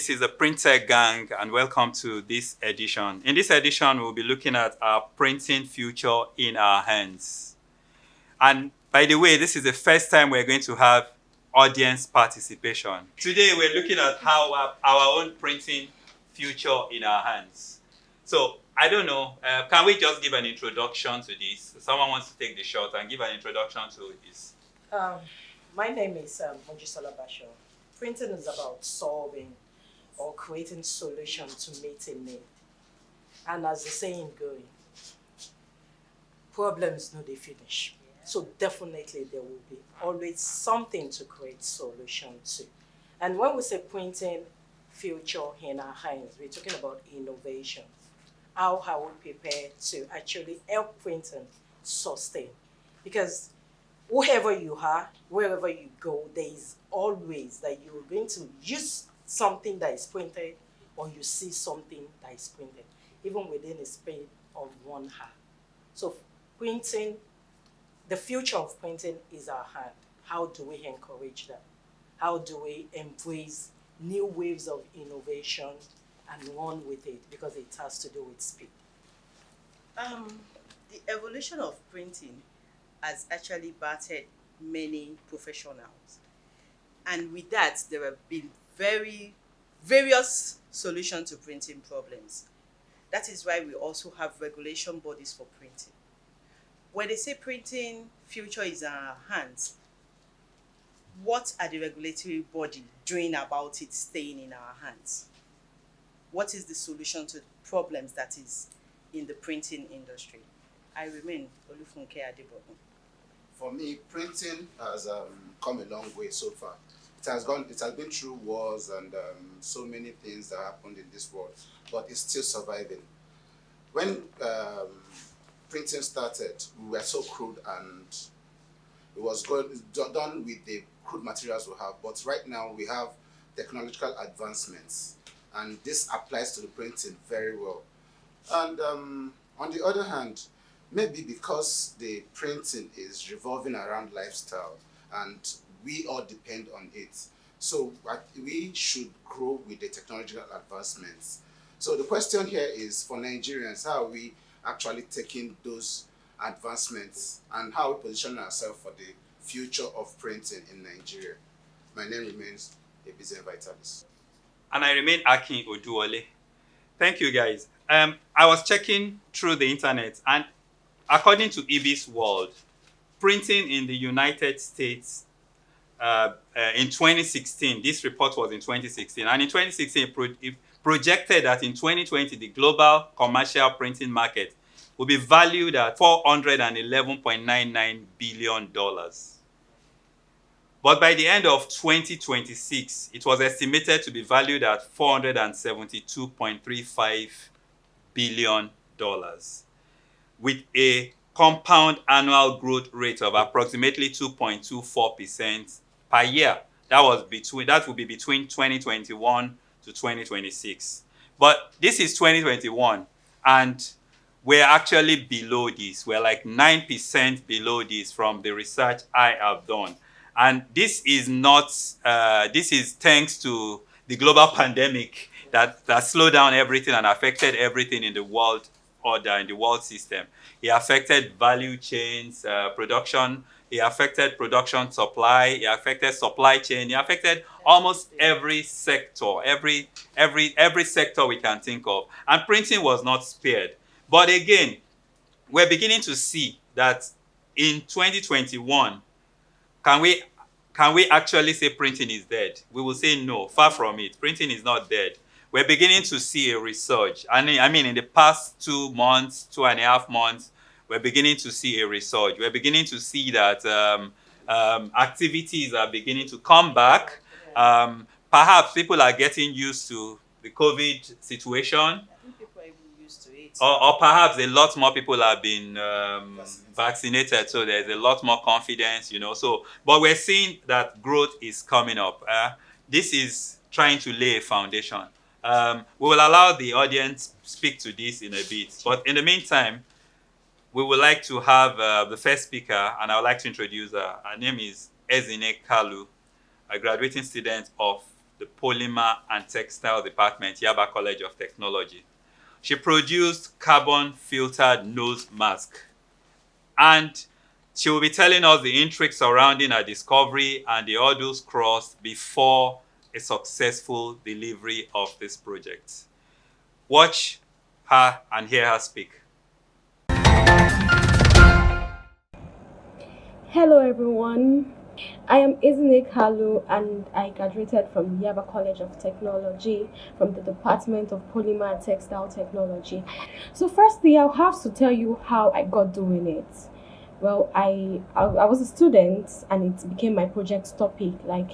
this is the PrintTech Gang, and welcome to this edition. In this edition, we'll be looking at our printing future in our hands. And by the way, this is the first time we're going to have audience participation. Today, we're looking at how our own printing future in our hands. So, I don't know, can we just give an introduction to this? Someone wants to take the shot and give an introduction to this. My name is Mojisola Basho. Printing is about solving or creating solutions to meet a need. And as the saying goes, problems no they finish. So definitely there will be always something to create solution to. And when we say printing future in our hands, we're talking about innovation. How are we prepared to actually help printing sustain? Because whoever you are, wherever you go, there is always that you're going to use something that is printed or you see something that is printed, even within a space of 1 hour. So printing, the future of printing is our hand. How do we encourage that? How do we embrace new waves of innovation and run with it, because it has to do with speed? The evolution of printing has actually battered many professionals. And with that, there have been various solutions to printing problems. That is why we also have regulation bodies for printing. When they say printing future is in our hands, what are the regulatory body doing about it staying in our hands? What is the solution to the problems that is in the printing industry? I remain Olufunke Adebogun. For me, printing has come a long way so far. It has been through wars and so many things that happened in this world, but it's still surviving. When printing started, we were so crude and it was done with the crude materials we have. But right now we have technological advancements, and this applies to the printing very well. And on the other hand, maybe because the printing is revolving around lifestyle and we all depend on it, so we should grow with the technological advancements. So the question here is, for Nigerians, how are we actually taking those advancements and how we position ourselves for the future of printing in Nigeria? My name remains Ebizem Vitalis. And I remain Akin Oduwole. Thank you, guys. I was checking through the internet, and according to EBIS World, printing in the United States in 2016, this report was in 2016, and in 2016 it projected that in 2020 the global commercial printing market will be valued at $411.99 billion. But by the end of 2026, it was estimated to be valued at $472.35 billion, with a compound annual growth rate of approximately 2.24% per year. That will be between 2021 to 2026. But this is 2021, and we're actually below this. We're like 9% below this from the research I have done. And this is not, this is thanks to the global pandemic that slowed down everything and affected everything in the world order, in the world system. It affected value chains, production. It affected production supply. It affected supply chain. It affected almost every sector, every sector we can think of. And printing was not spared. But again, we're beginning to see that in 2021, can we actually say printing is dead? We will say no, far from it. Printing is not dead. We're beginning to see a resurge. I mean, in the past 2 months, 2.5 months, we're beginning to see a resurge. We're beginning to see that activities are beginning to come back. Perhaps people are getting used to the COVID situation. I think people are even used to it. Or perhaps a lot more people have been vaccinated, so there's a lot more confidence, So, but we're seeing that growth is coming up. This is trying to lay a foundation. We will allow the audience speak to this in a bit. But in the meantime, we would like to have the first speaker, and I would like to introduce her. Her name is Ezine Kalu, a graduating student of the Polymer and Textile Department, Yaba College of Technology. She produced carbon-filtered nose mask, and she will be telling us the intrigue surrounding her discovery and the hurdles crossed before a successful delivery of this project. Watch her and hear her speak. Hello everyone, I am Izine Kalu and I graduated from Yaba College of Technology from the Department of Polymer and Textile Technology. So firstly, I'll have to tell you how I got doing it. Well, I was a student and it became my project topic. Like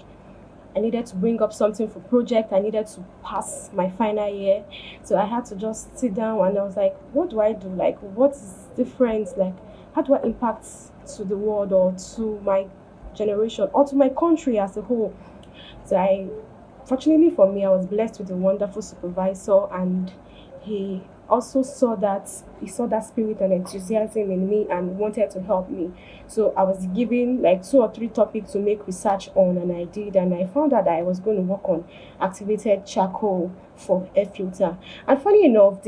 I needed to bring up something for project. I needed to pass my final year. So I had to just sit down and I was like, what do I do? Like, what is different? Like, how do I impact to the world or to my generation or to my country as a whole? So fortunately for me, I was blessed with a wonderful supervisor, and he also saw that spirit and enthusiasm in me and wanted to help me. So I was given like 2 or 3 topics to make research on, and I did, and I found out that I was going to work on activated charcoal for air filter. And funny enough,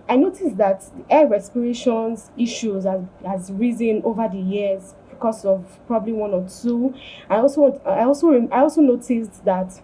I noticed that the air respirations issues has risen over the years because of probably 1 or 2. I also noticed that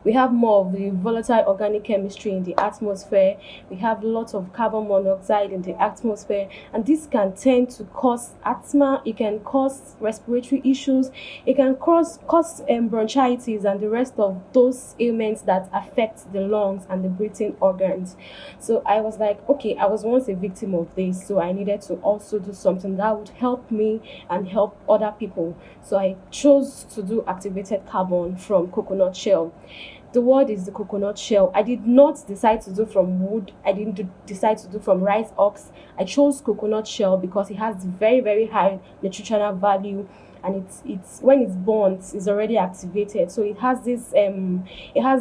we have more of the volatile organic chemistry in the atmosphere. We have lots of carbon monoxide in the atmosphere, and this can tend to cause asthma. It can cause respiratory issues. It can cause bronchitis and the rest of those ailments that affect the lungs and the breathing organs. So I was like, okay, I was once a victim of this, so I needed to also do something that would help me and help other people. So I chose to do activated carbon from coconut shell. The word is the coconut shell. I did not decide to do from wood. I didn't decide to do from rice husk. I chose coconut shell because it has very, very high nutritional value, and it's when it's burnt, it's already activated. So it has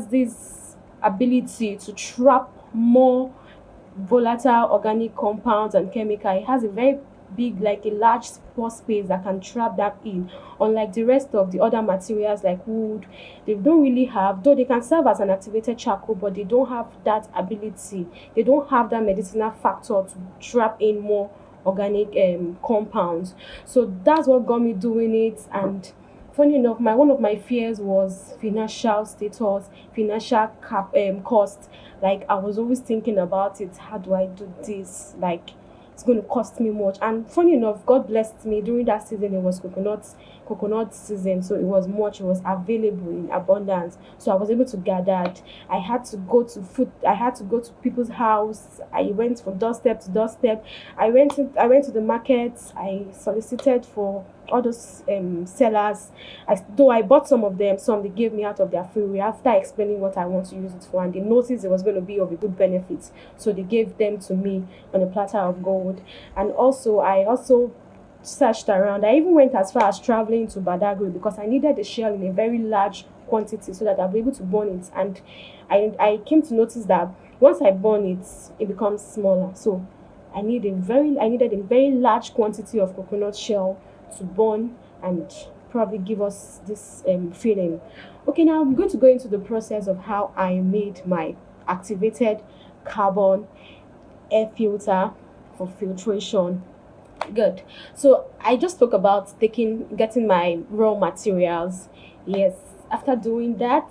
this ability to trap more volatile organic compounds and chemical. It has a very big, like a large pore space that can trap that in, unlike the rest of the other materials like wood. They don't really have, though they can serve as an activated charcoal, but they don't have that ability. They don't have that medicinal factor to trap in more organic compounds. So that's what got me doing it. And funny enough, one of my fears was financial status, financial cost. Like I was always thinking about it. How do I do this? Like it's going to cost me much. And funny enough, God blessed me during that season. It was coconut season, so it was available in abundance. So I was able to gather it. I had to go to people's house. I went from doorstep to doorstep. I went to the markets. I solicited for all those sellers. Though I bought some of them, some they gave me out of their free will after explaining what I want to use it for, and they noticed it was going to be of a good benefit, so they gave them to me on a platter of gold. And I also searched around. I even went as far as traveling to Badagry because I needed the shell in a very large quantity so that I'll be able to burn it. And I came to notice that once I burn it, it becomes smaller. So I needed a very large quantity of coconut shell to burn and probably give us this feeling. Okay, now I'm going to go into the process of how I made my activated carbon air filter for filtration. Good. So I just spoke about getting my raw materials. Yes. After doing that,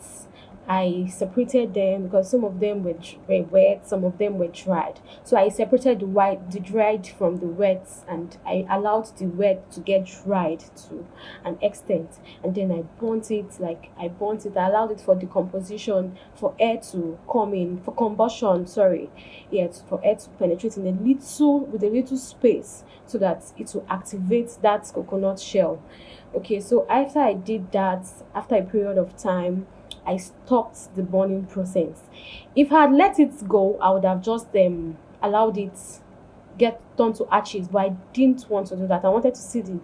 I separated them because some of them were wet, some of them were dried. So I separated the dried from the wet, and I allowed the wet to get dried to an extent. And then I burnt it. I allowed it for decomposition, for air to come in, for combustion. Sorry, for air to penetrate with a little space, so that it will activate that coconut shell. Okay, so after I did that, after a period of time, I stopped the burning process. If I had let it go, I would have just allowed it get turned to ashes, but I didn't want to do that. I wanted to see the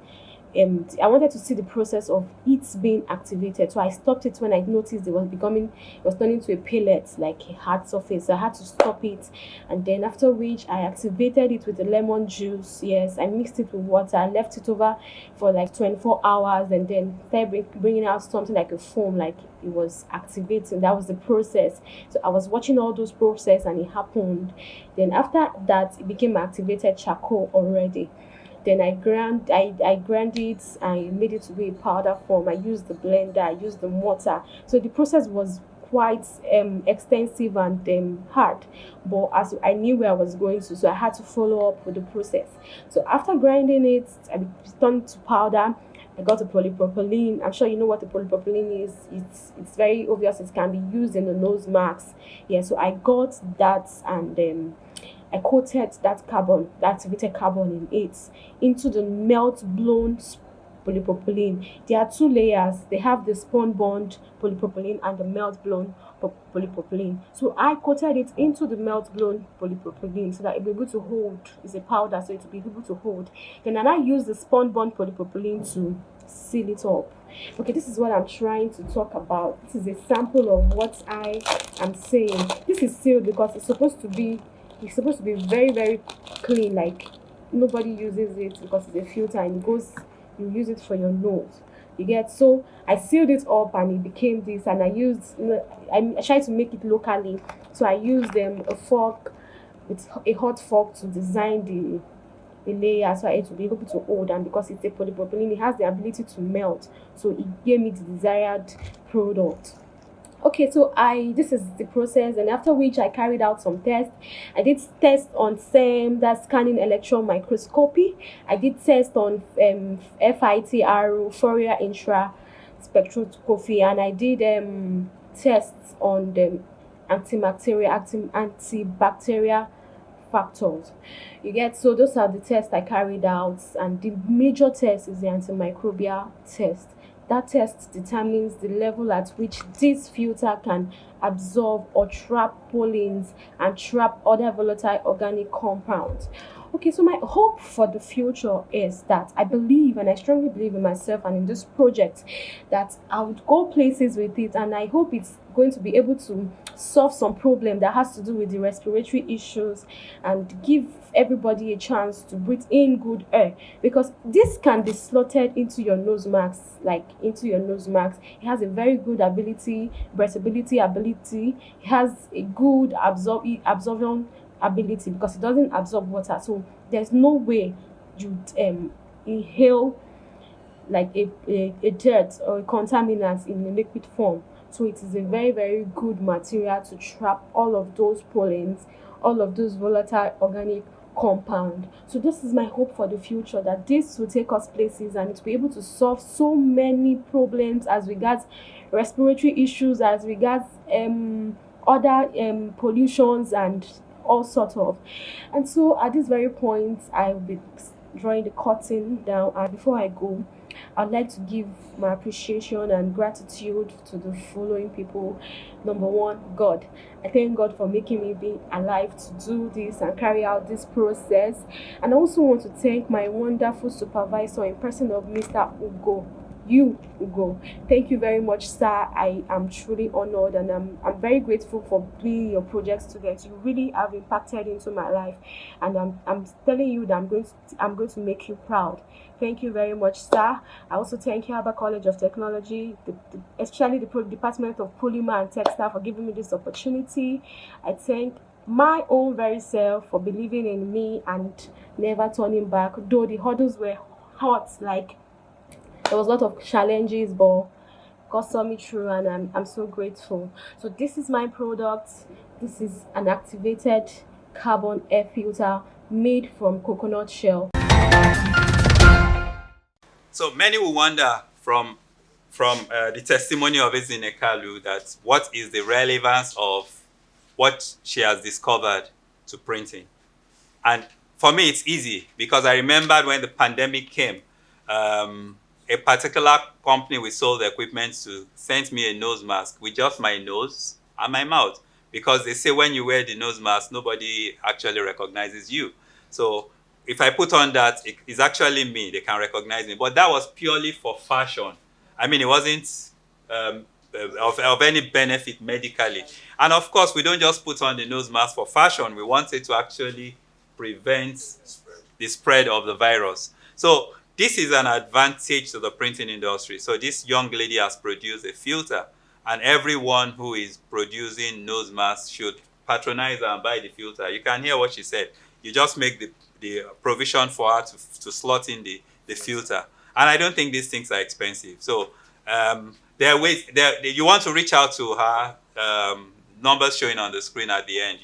I wanted to see the process of it being activated. So I stopped it when I noticed it was turning to a pellet, like a hard surface. So I had to stop it. And then after which I activated it with the lemon juice. Yes, I mixed it with water. I left it over for like 24 hours and then started bringing out something like a foam, like it was activating. That was the process. So I was watching all those process and it happened. Then after that, it became activated charcoal already. Then I ground it, I made it to be a powder form. I used the blender, I used the mortar. So the process was quite extensive and hard, but as I knew where I was going to, so I had to follow up with the process. So after grinding it, I turned to powder. I got a polypropylene. I'm sure you know what a polypropylene is. It's very obvious. It can be used in the nose marks. Yeah, so I got that and I coated that carbon, the activated carbon in it, into the melt blown polypropylene. There are two layers. They have the spun bond polypropylene and the melt blown polypropylene. So I coated it into the melt blown polypropylene so that it will be able to hold. It's a powder, so it will be able to hold. Then I use the spun bond polypropylene to seal it up. Okay, this is what I'm trying to talk about. This is a sample of what I am saying. This is sealed because it's supposed to be very, very clean. Like nobody uses it because it's a filter and you use it for your nose. You get. So I sealed it up and it became this. And I tried to make it locally. So I used a fork with a hot fork to design the layer so it will be able to hold, and because it's a polypropylene, it has the ability to melt. So it gave me the desired product. Okay, so I this is the process, and after which I carried out some tests. I did tests on SEM, that's scanning electron microscopy. I did test on FITR, Fourier intra spectroscopy, and I did tests on the antibacterial factors. You get. So those are the tests I carried out, and the major test is the antimicrobial test. That test determines the level at which this filter can absorb or trap pollens and trap other volatile organic compounds. Okay, so my hope for the future is that I believe, and I strongly believe in myself and in this project, that I would go places with it, and I hope it's going to be able to solve some problem that has to do with the respiratory issues and give everybody a chance to breathe in good air, because this can be slotted into your nose marks, like into your nose marks. It has a very good ability, breathability ability. It has a good absorption ability because it doesn't absorb water, so there's no way you'd inhale like a dirt or a contaminant in a liquid form. So it is a very, very good material to trap all of those pollens, all of those volatile organic compound. So this is my hope for the future, that this will take us places and it will be able to solve so many problems as regards respiratory issues, as regards other pollutions and all sort of. And so at this very point I will be drawing the curtain down, and before I go, I'd like to give my appreciation and gratitude to the following people. Number one, God. I thank God for making me be alive to do this and carry out this process. And I also want to thank my wonderful supervisor in person of Mr. Ugo. Ugo. Thank you very much, sir. I am truly honored, and I'm very grateful for being your project student. You really have impacted into my life, and I'm telling you that I'm going to make you proud. Thank you very much, sir. I also thank Yaba College of Technology, especially the Department of Polymer and Textile, for giving me this opportunity. I thank my own very self for believing in me and never turning back, though the hurdles were hot, like there was a lot of challenges, but God saw me through, and I'm so grateful. So this is my product. This is an activated carbon air filter made from coconut shell. So many will wonder from the testimony of Ezinekalu that what is the relevance of what she has discovered to printing. And for me, it's easy because I remembered when the pandemic came, a particular company we sold the equipment to sent me a nose mask with just my nose and my mouth, because they say when you wear the nose mask, nobody actually recognizes you. So if I put on that, it's actually me. They can recognize me. But that was purely for fashion. I mean, it wasn't of any benefit medically. And of course, we don't just put on the nose mask for fashion. We want it to actually prevent the spread of the virus. So this is an advantage to the printing industry. So this young lady has produced a filter, and everyone who is producing nose masks should patronize her and buy the filter. You can hear what she said. You just make the provision for her to slot in the filter. And I don't think these things are expensive. So there are ways, you want to reach out to her, numbers showing on the screen at the end,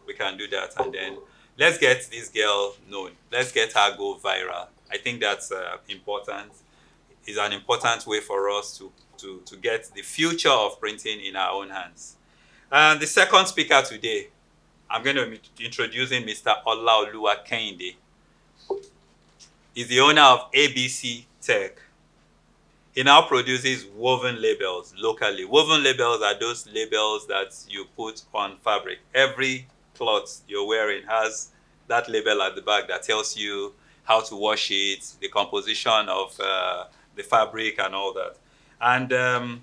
we can do that. And then let's get this girl known. Let's get her go viral. I think that's important. It's an important way for us to get the future of printing in our own hands. And the second speaker today, I'm going to be introducing Mr. Olujare. He's the owner of ABC Tech. He now produces woven labels locally. Woven labels are those labels that you put on fabric. Every cloth you're wearing has that label at the back that tells you how to wash it, the composition of the fabric and all that. And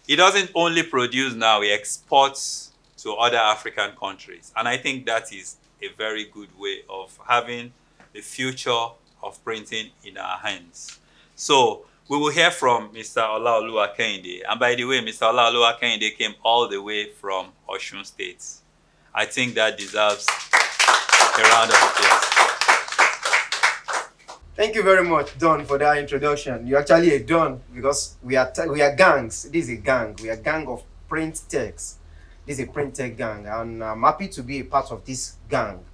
he doesn't only produce now, he exports to other African countries. And I think that is a very good way of having the future of printing in our hands. So we will hear from Mr. Olujare. And by the way, Mr. Olujare came all the way from Osun State. I think that deserves a round of applause. Thank you very much, Don, for that introduction. You're actually a Don because we are gangs. This is a gang. We are a gang of PrintTechs. This is a PrintTech gang, and I'm happy to be a part of this gang.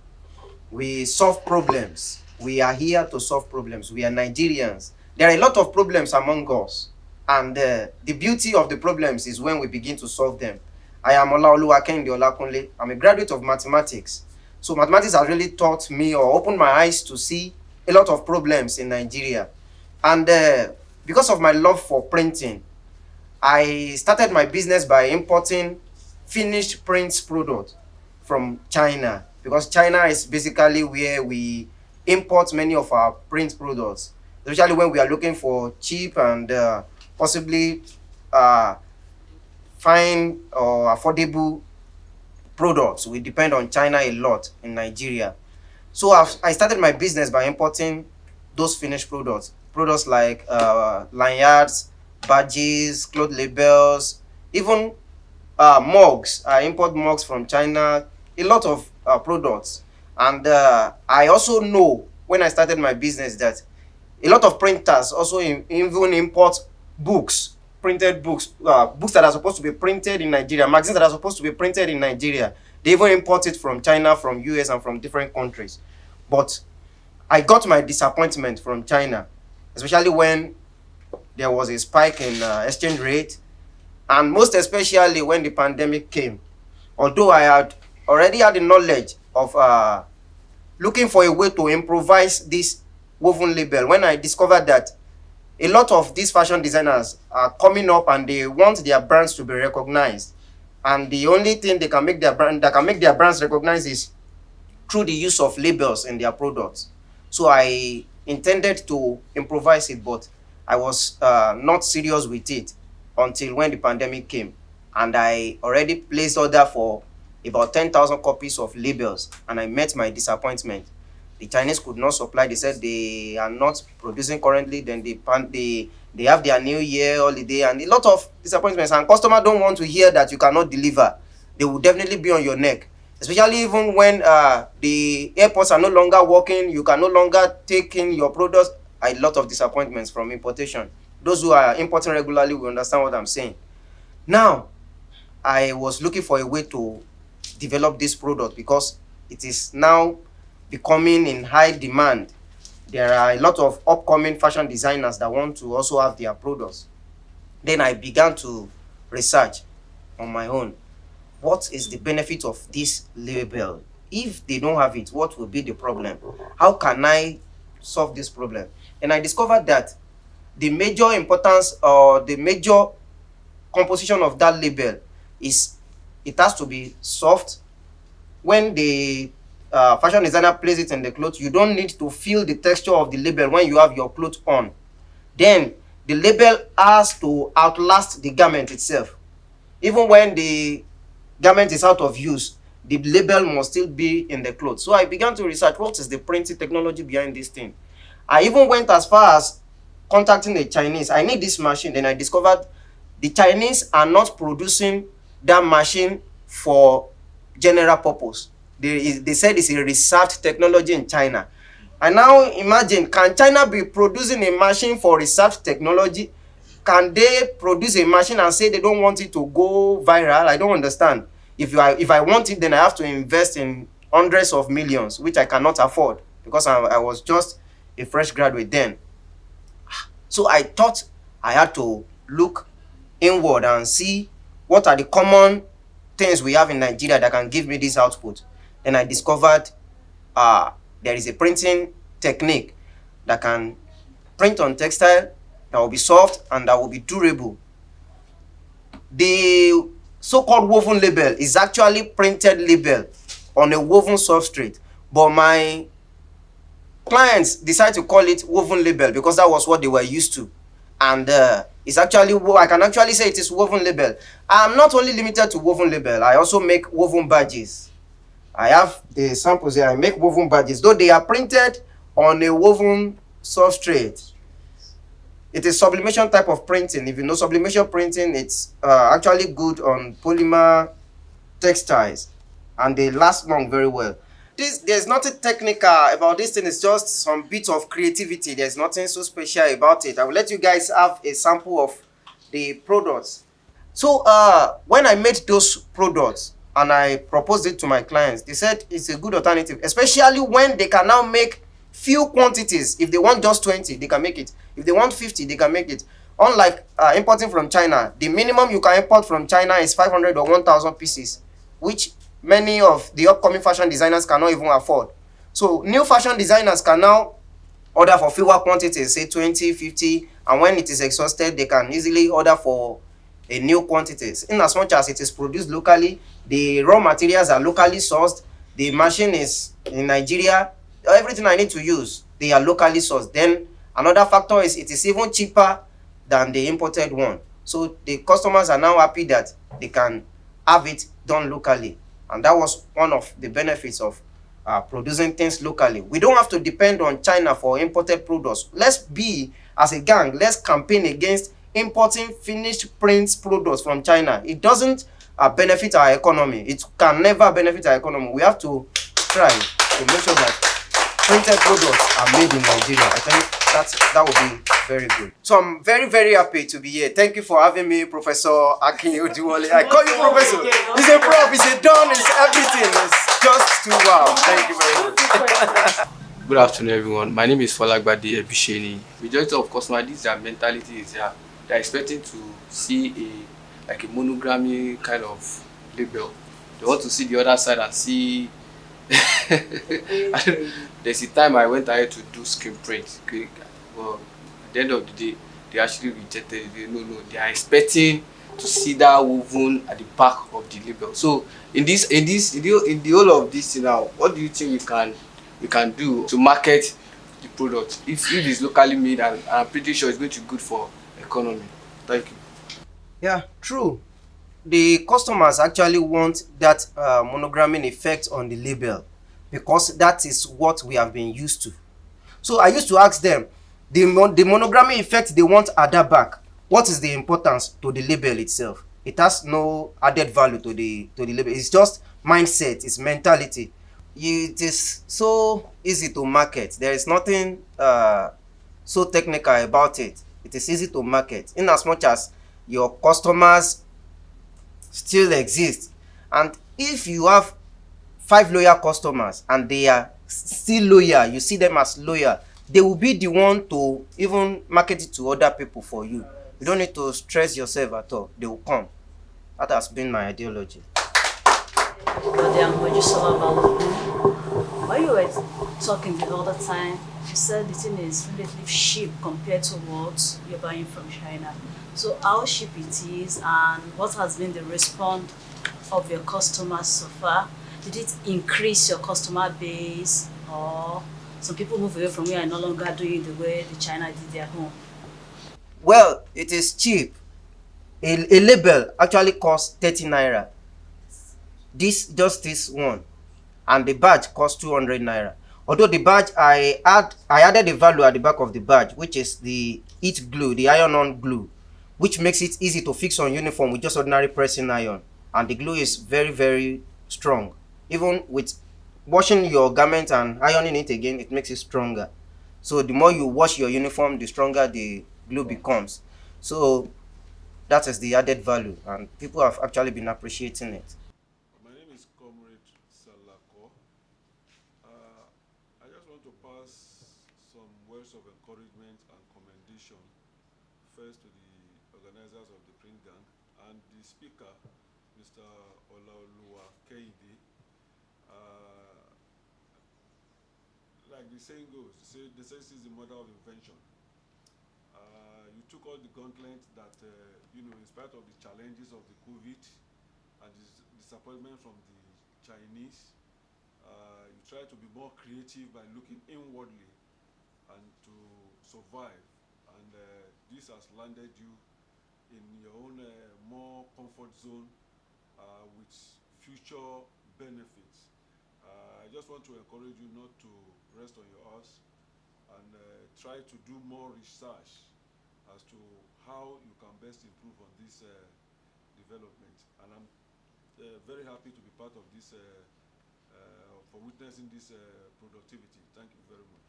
We solve problems. We are here to solve problems. We are Nigerians. There are a lot of problems among us, and the beauty of the problems is when we begin to solve them. I am Olujare. I'm a graduate of mathematics. So mathematics has really taught me or opened my eyes to see a lot of problems in Nigeria. And because of my love for printing, I started my business by importing finished print products from China, because China is basically where we import many of our print products, especially when we are looking for cheap and possibly fine or affordable products. We depend on China a lot in Nigeria. So I started my business by importing those finished products like lanyards, badges, cloth labels, even mugs. I import mugs from China, a lot of products. And I also know when I started my business that a lot of printers also even import books, printed books, books that are supposed to be printed in Nigeria, magazines that are supposed to be printed in Nigeria. They even import it from China, from US, and from different countries. But I got my disappointment from China, especially when there was a spike in exchange rate, and most especially when the pandemic came. Although I had already had the knowledge of looking for a way to improvise this woven label, when I discovered that a lot of these fashion designers are coming up and they want their brands to be recognized, and the only thing they can make their brands recognized is through the use of labels in their products. So I intended to improvise it, but I was not serious with it until when the pandemic came, and I already placed order for about 10,000 copies of labels, and I met my disappointment. The Chinese could not supply. They said they are not producing currently. Then they have their New Year holiday and a lot of disappointments. And customers don't want to hear that you cannot deliver. They will definitely be on your neck, especially even when the airports are no longer working. You can no longer take in your products. A lot of disappointments from importation. Those who are importing regularly will understand what I'm saying. Now, I was looking for a way to develop this product because it is now becoming in high demand. There are a lot of upcoming fashion designers that want to also have their products. Then I began to research on my own. What is the benefit of this label? If they don't have it, what will be the problem? How can I solve this problem? And I discovered that the major importance or the major composition of that label is it has to be soft. When they fashion designer place it in the clothes, you don't need to feel the texture of the label when you have your clothes on. Then the label has to outlast the garment itself. Even when the garment is out of use, the label must still be in the clothes. So I began to research what is the printing technology behind this thing. I even went as far as contacting the Chinese. I need this machine. Then I discovered the Chinese are not producing that machine for general purpose. They said it's a research technology in China. And now imagine, can China be producing a machine for research technology? Can they produce a machine and say they don't want it to go viral? I don't understand. If I want it, then I have to invest in hundreds of millions, which I cannot afford because I was just a fresh graduate then. So I thought I had to look inward and see what are the common things we have in Nigeria that can give me this output. Then I discovered there is a printing technique that can print on textile that will be soft and that will be durable. The so-called woven label is actually printed label on a woven substrate, but my clients decided to call it woven label because that was what they were used to. And it's actually, I can actually say it is woven label. I'm not only limited to woven label, I also make woven badges. I have the samples here. I make woven badges, though they are printed on a woven substrate. It is sublimation type of printing. If you know sublimation printing, it's actually good on polymer textiles and they last long very well. There's nothing technical about this thing. It's just some bit of creativity. There's nothing so special about it. I will let you guys have a sample of the products. So when I made those products and I proposed it to my clients, they said it's a good alternative, especially when they can now make few quantities. If they want just 20, they can make it. If they want 50, they can make it. Unlike importing from China, the minimum you can import from China is 500 or 1,000 pieces, which many of the upcoming fashion designers cannot even afford. So new fashion designers can now order for fewer quantities, say 20, 50, and when it is exhausted, they can easily order for a new quantities. In as much as it is produced locally, the raw materials are locally sourced, the machine is in Nigeria, everything I need to use, they are locally sourced. Then another factor is it is even cheaper than the imported one. So the customers are now happy that they can have it done locally. And that was one of the benefits of producing things locally. We don't have to depend on China for imported products. Let's be, as a gang, let's campaign against importing finished print products from China. It doesn't benefit our economy. It can never benefit our economy. We have to try to make sure that printed products are made in Nigeria. I think that would be very good. So I'm very, very happy to be here. Thank you for having me, Professor Akin Ojuwole. I call you Professor. He's a prof, he's a don, it's everything. It's just too wow. Thank you very much. Good afternoon, everyone. My name is Folagbade Ebisheni. Majority of customers, this their mentality is here. They're expecting to see a monogrammy kind of label. They want to see the other side and see. There's a time I went ahead to do screen print. Well, at the end of the day, they actually rejected it. No, they are expecting to see that woven at the back of the label. So in the whole of this now, what do you think we can do to market the product if it is locally made, and I'm pretty sure it's going to be good for economy? Thank you. Yeah, true. The customers actually want that monogramming effect on the label because that is what we have been used to. So I used to ask them, the monogramming effect they want at the back, what is the importance to the label itself? It has no added value to the label. It's just mindset, it's mentality. It is so easy to market. There is nothing so technical about it. It is easy to market in as much as your customers still exist. And if you have 5 loyal customers and they are still loyal, you see them as loyal, they will be the one to even market it to other people for you. You don't need to stress yourself at all. They will come. That has been my ideology. While you were talking the other time, you said the thing is relatively cheap compared to what you're buying from China. So how cheap it is and what has been the response of your customers so far? Did it increase your customer base, or some people move away from you and no longer doing the way the China did their home? Well, it is cheap. A label actually costs 30 naira. Just this one, and the badge costs 200 naira. Although the badge, I added a value at the back of the badge, which is the heat glue, the iron-on glue, which makes it easy to fix on uniform with just ordinary pressing iron. And the glue is very, very strong. Even with washing your garment and ironing it again, it makes it stronger. So the more you wash your uniform, the stronger the glue becomes. So that is the added value, and people have actually been appreciating it. My name is Comrade Salako. I just want to pass some words of encouragement and commendation first to the organizers of the Print Gang and the speaker, Mr. Olujare. Like the saying goes, necessity is the mother of invention. You took all the gauntlet that, in spite of the challenges of the COVID and the disappointment from the Chinese, you try to be more creative by looking inwardly and to survive. And this has landed you in your own more comfort zone with future benefits. I just want to encourage you not to rest on your ass and try to do more research as to how you can best improve on this development. And I'm very happy to be part of this, for witnessing this productivity. Thank you very much.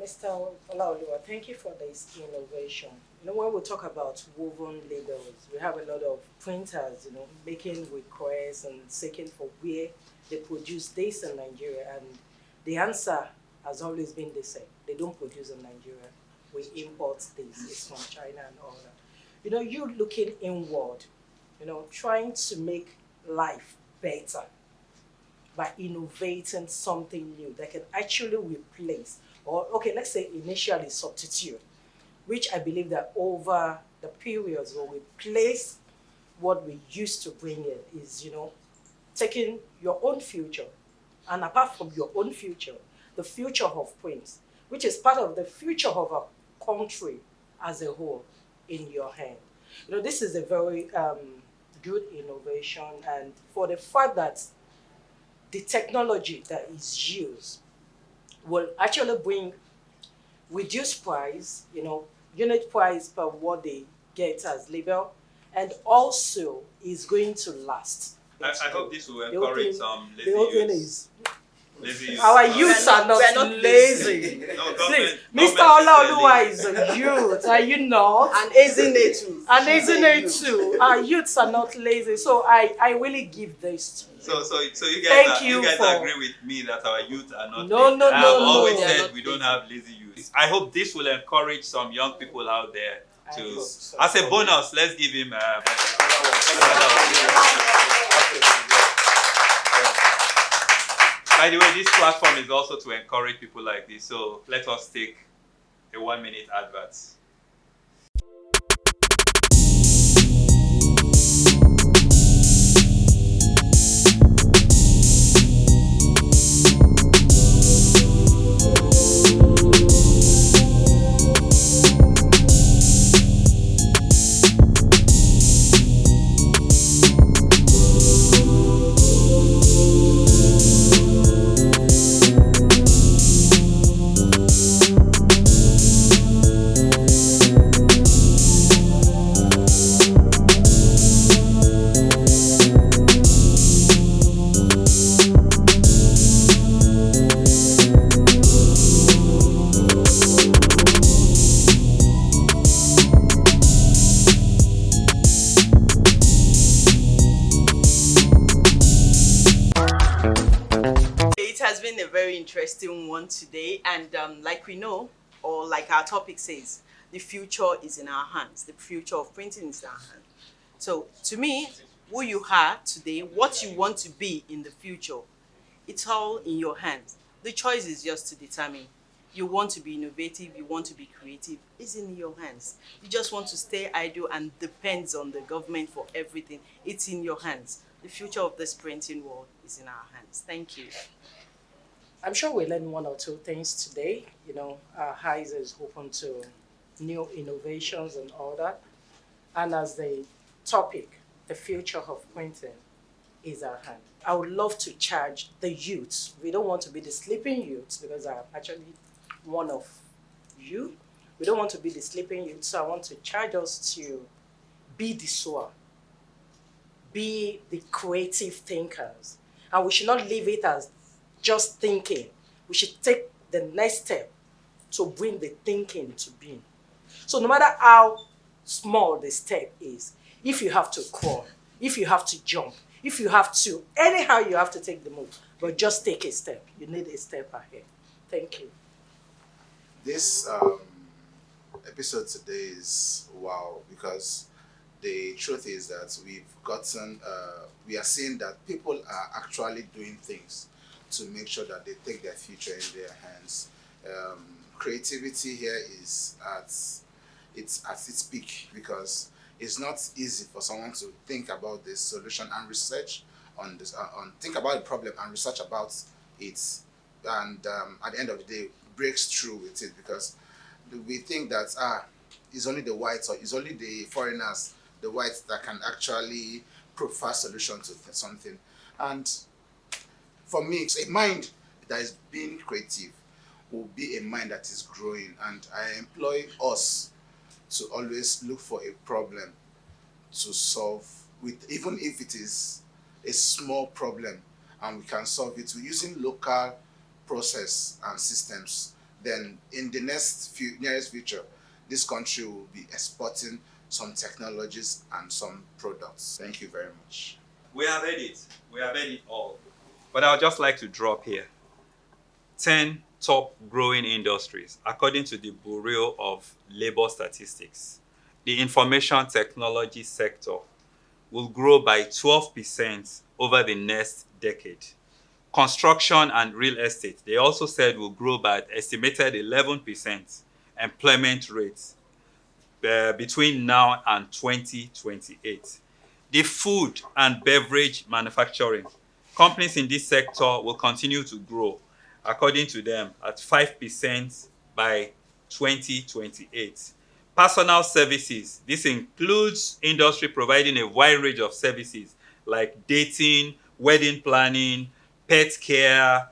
Mr. Olaoluwa, thank you for this innovation. When we talk about woven labels, we have a lot of printers, making requests and seeking for where they produce this in Nigeria. And the answer has always been the same. They don't produce in Nigeria. We import this. It's from China and all that. You looking inward, trying to make life better by innovating something new that can actually replace, or let's say initially substitute, which I believe that over the periods will replace what we used to bring in is, taking your own future, and apart from your own future, the future of print, which is part of the future of our country as a whole, in your hand. This is a very good innovation, and for the fact that the technology that is used will actually bring reduced price, unit price per what they get as label, and also is going to last. I hope this will encourage some lazy The whole thing youths. is, Lazy youths. our youths are not lazy. No, Please, government Mr. Olaoluwa is a youth, are you not? And Ezine too. And She's a Ezine youth. too. Our youths are not lazy, so I really give this to you. So you Thank guys, you you guys for- agree with me that our youth are not No, lazy. no, I have no, no. always They are said not we don't lazy. have lazy youth. I hope this will encourage some young people out there I to, hope so. as a bonus, let's give him By the way, this platform is also to encourage people like this. So let us take a 1-minute advert. It has been a very interesting one today, and like we know, or like our topic says, the future is in our hands. The future of printing is in our hands. So to me, who you are today, what you want to be in the future, it's all in your hands. The choice is just to determine. You want to be innovative, you want to be creative, it's in your hands. You just want to stay idle and depends on the government for everything, it's in your hands. the future of this printing world is in our hands. Thank you. I'm sure we learned one or two things today. Our eyes is open to new innovations and all that. And as the topic, the future of printing is our hand. I would love to charge the youths. We don't want to be the sleeping youths because I'm actually one of you. We don't want to be the sleeping youths, so I want to charge us to be the sower, be the creative thinkers. And we should not leave it as just thinking. We should take the next step to bring the thinking to being. So no matter how small the step is, if you have to crawl, if you have to jump, if you have to, anyhow you have to take the move, but just take a step. You need a step ahead. Thank you. This episode today is wow, because the truth is that we are seeing that people are actually doing things to make sure that they take their future in their hands. Creativity here is at its peak, because it's not easy for someone to think about this solution and research on this, think about the problem and research about it, and at the end of the day breaks through with it, because we think that it's only the whites or it's only the foreigners, the whites, that can actually provide solution to something. And for me, a mind that is being creative will be a mind that is growing, and I employ us to always look for a problem to solve with, even if it is a small problem, and we can solve it using local process and systems. Then in the nearest future, this country will be exporting some technologies and some products. Thank you very much. We have heard it. We have heard it all. But I would just like to drop here 10 top growing industries according to the Bureau of Labor Statistics. The information technology sector will grow by 12% over the next decade. Construction and real estate, they also said, will grow by an estimated 11% employment rates between now and 2028. The food and beverage manufacturing, companies in this sector will continue to grow, according to them, at 5% by 2028. Personal services, this includes industry providing a wide range of services like dating, wedding planning, pet care,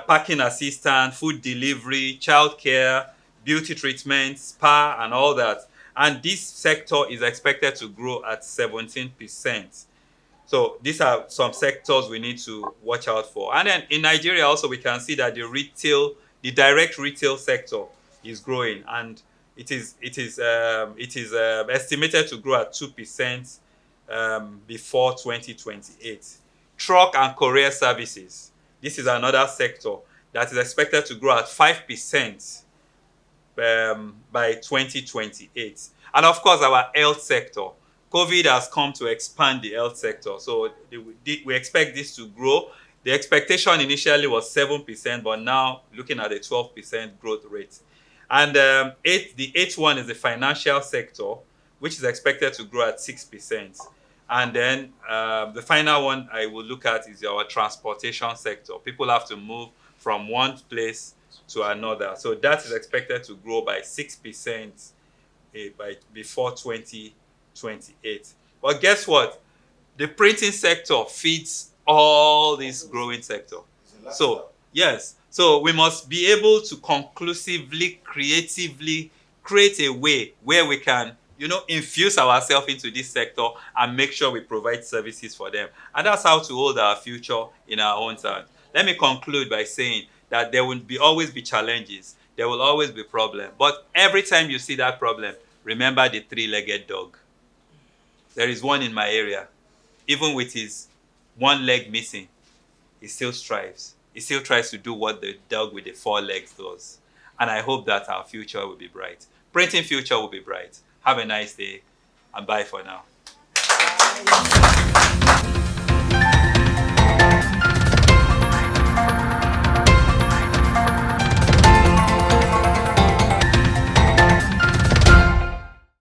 parking assistance, food delivery, childcare, beauty treatment, spa, and all that. And this sector is expected to grow at 17%. So these are some sectors we need to watch out for. And then in Nigeria also, we can see that the direct retail sector is growing, and it is estimated to grow at 2% before 2028. Truck and courier services. This is another sector that is expected to grow at 5% by 2028. And of course, our health sector. COVID has come to expand the health sector. So we expect this to grow. The expectation initially was 7%, but now looking at a 12% growth rate. And the eighth one is the financial sector, which is expected to grow at 6%. And then the final one I will look at is our transportation sector. People have to move from one place to another. So that is expected to grow by 6% before 2028. But guess what? The printing sector feeds all this growing sector. So, yes. So we must be able to conclusively, creatively create a way where we can, infuse ourselves into this sector and make sure we provide services for them. And that's how to hold our future in our own hands. Let me conclude by saying that there will always be challenges. There will always be problems. But every time you see that problem, remember the three-legged dog. There is one in my area. Even with his one leg missing, he still strives. He still tries to do what the dog with the four legs does. And I hope that our future will be bright. Printing future will be bright. Have a nice day, and bye for now. Bye.